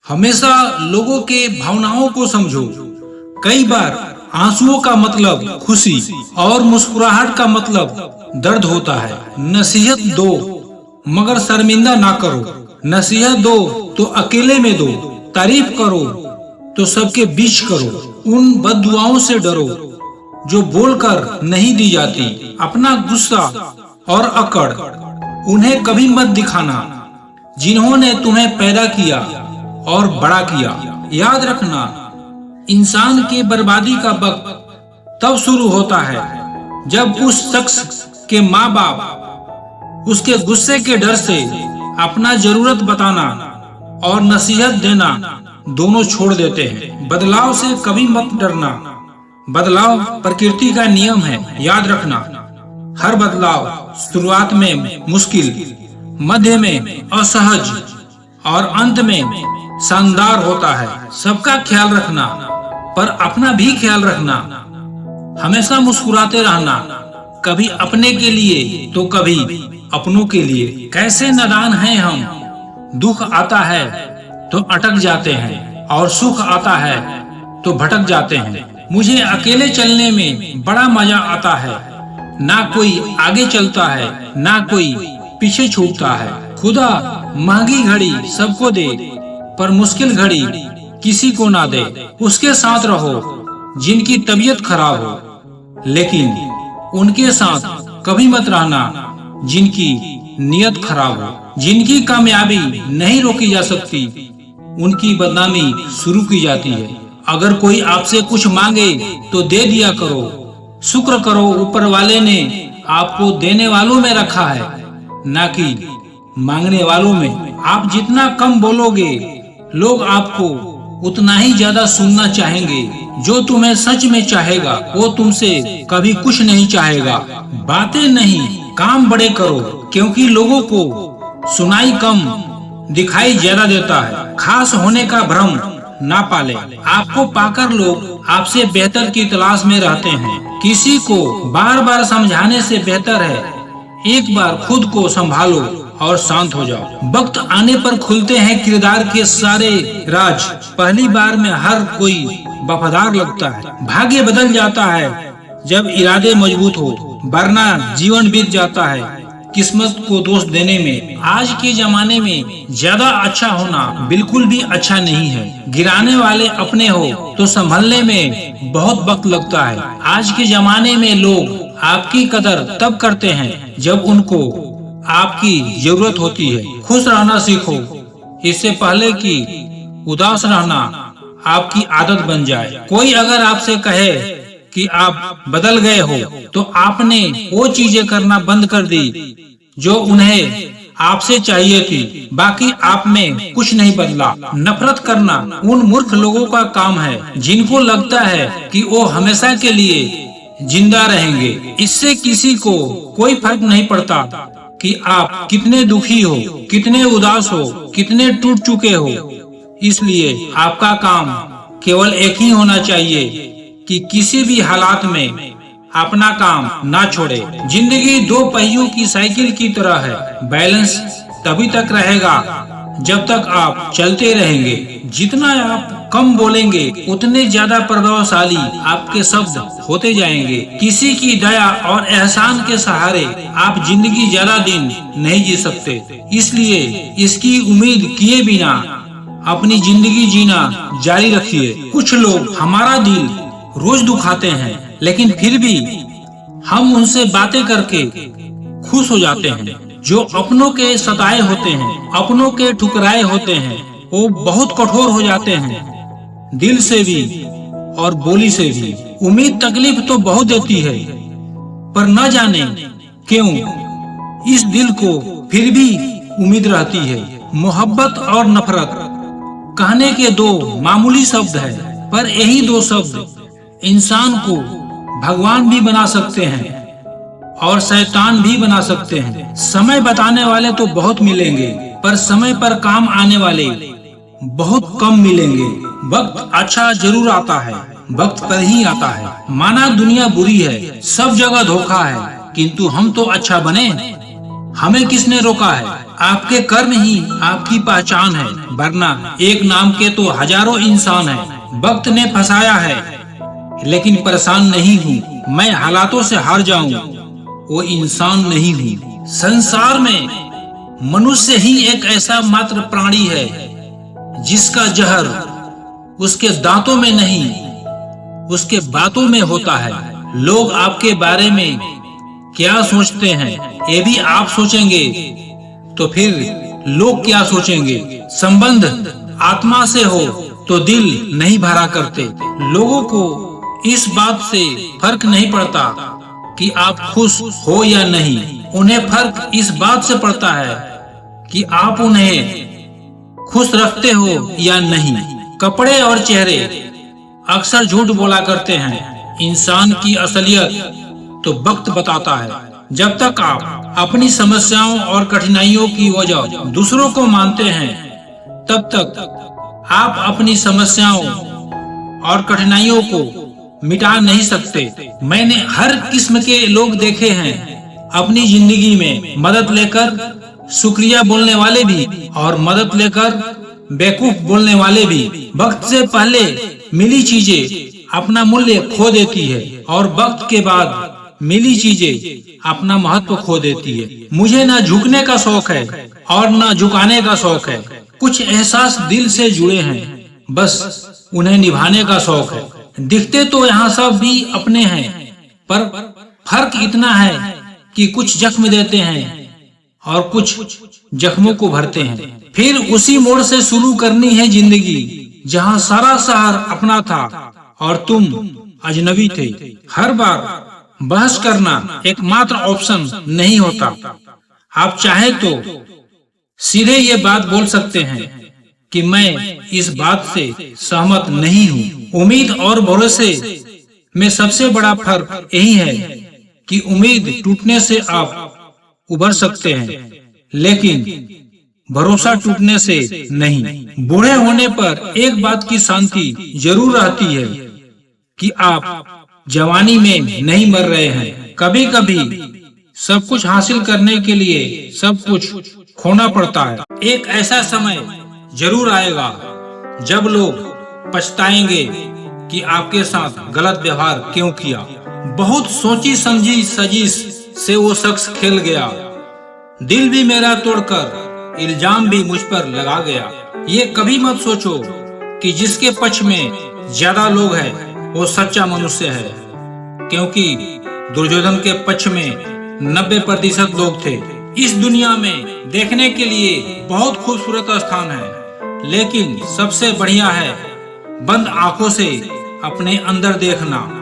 हमेशा लोगों के भावनाओं को समझो। कई बार आंसुओं का मतलब खुशी और मुस्कुराहट का मतलब दर्द होता है। नसीहत दो मगर शर्मिंदा ना करो। नसीहत दो तो अकेले में दो। तारीफ करो तो सबके बीच करो। उन बद्दुआओं से डरो जो बोलकर नहीं दी जाती। अपना गुस्सा और अकड़ उन्हें कभी मत दिखाना जिन्होंने तुम्हें पैदा किया और बड़ा किया। याद रखना, इंसान के बर्बादी का वक्त तब शुरू होता है जब उस शख्स के माँ बाप उसके गुस्से के डर से अपना जरूरत बताना और नसीहत देना दोनों छोड़ देते हैं। बदलाव से कभी मत डरना। बदलाव प्रकृति का नियम है। याद रखना, हर बदलाव शुरुआत में मुश्किल, मध्य में असहज और अंत में शानदार होता है। सबका ख्याल रखना पर अपना भी ख्याल रखना। हमेशा मुस्कुराते रहना, कभी अपने के लिए तो कभी अपनों के लिए। कैसे नादान हैं हम। दुख आता है तो अटक जाते हैं और सुख आता है तो भटक जाते हैं। मुझे अकेले चलने में बड़ा मजा आता है। ना कोई आगे चलता है ना कोई पीछे छूटता है। खुदा महंगी घड़ी सबको दे पर मुश्किल घड़ी किसी को ना दे। उसके साथ रहो जिनकी तबीयत खराब हो, लेकिन उनके साथ कभी मत रहना जिनकी नीयत खराब हो। जिनकी कामयाबी नहीं रोकी जा सकती उनकी बदनामी शुरू की जाती है। अगर कोई आपसे कुछ मांगे तो दे दिया करो। शुक्र करो ऊपर वाले ने आपको देने वालों में रखा है, ना कि मांगने वालों में। आप जितना कम बोलोगे लोग आपको उतना ही ज्यादा सुनना चाहेंगे। जो तुम्हें सच में चाहेगा वो तुमसे कभी कुछ नहीं चाहेगा। बातें नहीं काम बड़े करो, क्योंकि लोगों को सुनाई कम दिखाई ज्यादा देता है। खास होने का भ्रम ना पाले। आपको पाकर लोग आपसे बेहतर की तलाश में रहते हैं। किसी को बार बार समझाने से बेहतर है एक बार खुद को संभालो और शांत हो जाओ। वक्त आने पर खुलते हैं किरदार के सारे राज। पहली बार में हर कोई वफादार लगता है। भाग्य बदल जाता है जब इरादे मजबूत हो, वरना जीवन बीत जाता है किस्मत को दोष देने में। आज के जमाने में ज्यादा अच्छा होना बिल्कुल भी अच्छा नहीं है। गिराने वाले अपने हो तो संभलने में बहुत वक्त लगता है। आज के जमाने में लोग आपकी कदर तब करते हैं जब उनको आपकी जरूरत होती है। खुश रहना सीखो इससे पहले कि उदास रहना आपकी आदत बन जाए। कोई अगर आपसे कहे कि आप बदल गए हो तो आपने वो चीजें करना बंद कर दी जो उन्हें आपसे चाहिए थी। बाकी आप में कुछ नहीं बदला। नफरत करना उन मूर्ख लोगों का काम है जिनको लगता है कि वो हमेशा के लिए जिंदा रहेंगे। इससे किसी को कोई फर्क नहीं पड़ता कि आप कितने दुखी हो, कितने उदास हो, कितने टूट चुके हो। इसलिए आपका काम केवल एक ही होना चाहिए कि किसी भी हालात में अपना काम ना छोड़े। जिंदगी दो पहियों की साइकिल की तरह है। बैलेंस तभी तक रहेगा जब तक आप चलते रहेंगे। जितना आप कम बोलेंगे उतने ज्यादा प्रभावशाली आपके शब्द होते जाएंगे। किसी की दया और एहसान के सहारे आप जिंदगी ज्यादा दिन नहीं जी सकते। इसलिए इसकी उम्मीद किए बिना अपनी जिंदगी जीना जारी रखिए। कुछ लोग हमारा दिल रोज दुखाते हैं, लेकिन फिर भी हम उनसे बातें करके खुश हो जाते हैं। जो अपनों के सताए होते हैं, अपनों के ठुकराए होते हैं, वो बहुत कठोर हो जाते हैं, दिल से भी और बोली से भी। उम्मीद तकलीफ तो बहुत देती है, पर न जाने क्यों इस दिल को फिर भी उम्मीद रहती है। मोहब्बत और नफरत कहने के दो मामूली शब्द है, पर यही दो शब्द इंसान को भगवान भी बना सकते हैं और शैतान भी बना सकते हैं। समय बताने वाले तो बहुत मिलेंगे, पर समय पर काम आने वाले बहुत कम मिलेंगे। वक्त अच्छा जरूर आता है, वक्त पर ही आता है। माना दुनिया बुरी है, सब जगह धोखा है, किंतु हम तो अच्छा बने। हमें किसने रोका है। आपके कर्म ही आपकी पहचान है, वरना एक नाम के तो हजारों इंसान हैं। वक्त ने फंसाया है, लेकिन परेशान नहीं हूँ। मैं हालातों से हार जाऊं, वो इंसान नहीं हूँ। संसार में मनुष्य ही एक ऐसा मात्र प्राणी है जिसका जहर उसके दांतों में नहीं, उसके बातों में होता है। लोग आपके बारे में क्या सोचते हैं, ये भी आप सोचेंगे तो फिर लोग क्या सोचेंगे। संबंध आत्मा से हो तो दिल नहीं भरा करते। लोगों को इस बात से फर्क नहीं पड़ता कि आप खुश हो या नहीं, उन्हें फर्क इस बात से पड़ता है कि आप उन्हें खुश रखते हो या नहीं। कपड़े और चेहरे अक्सर झूठ बोला करते हैं, इंसान की असलियत तो वक्त बताता है। जब तक आप अपनी समस्याओं और कठिनाइयों की वजह दूसरों को मानते हैं, तब तक आप अपनी समस्याओं और कठिनाइयों को मिटा नहीं सकते। मैंने हर किस्म के लोग देखे हैं अपनी जिंदगी में, मदद लेकर शुक्रिया बोलने वाले भी और मदद लेकर बेवकूफ बोलने वाले भी। वक्त से पहले मिली चीजें अपना मूल्य खो देती है और वक्त के बाद मिली चीजें अपना महत्व खो देती है। मुझे ना झुकने का शौक है और ना झुकाने का शौक है। कुछ एहसास दिल से जुड़े हैं, बस उन्हें निभाने का शौक है। दिखते तो यहाँ सब भी अपने हैं, पर फर्क इतना है कि कुछ जख्म देते हैं और कुछ जख्मों को भरते हैं। फिर उसी मोड़ से शुरू करनी है जिंदगी जहाँ सारा शहर अपना था और तुम अजनबी थे। हर बार बहस करना एकमात्र ऑप्शन नहीं होता। आप चाहे तो सीधे ये बात बोल सकते हैं कि मैं इस बात से सहमत नहीं हूँ। उम्मीद और भरोसे में सबसे बड़ा फर्क यही है कि उम्मीद टूटने से आप उभर सकते हैं, लेकिन भरोसा टूटने से नहीं। बूढ़े होने पर एक बात की शांति जरूर रहती है कि आप जवानी में नहीं मर रहे हैं। कभी कभी सब कुछ हासिल करने के लिए सब कुछ खोना पड़ता है। एक ऐसा समय जरूर आएगा जब लोग पछताएंगे कि आपके साथ गलत व्यवहार क्यों किया। बहुत सोची समझी साजिश से वो शख्स खेल गया, दिल भी मेरा तोड़कर इल्जाम भी मुझ पर लगा गया। ये कभी मत सोचो कि जिसके पक्ष में ज्यादा लोग हैं वो सच्चा मनुष्य है, क्योंकि दुर्योधन के पक्ष में 90% लोग थे। इस दुनिया में देखने के लिए बहुत खूबसूरत स्थान है, लेकिन सबसे बढ़िया है बंद आंखों से अपने अंदर देखना।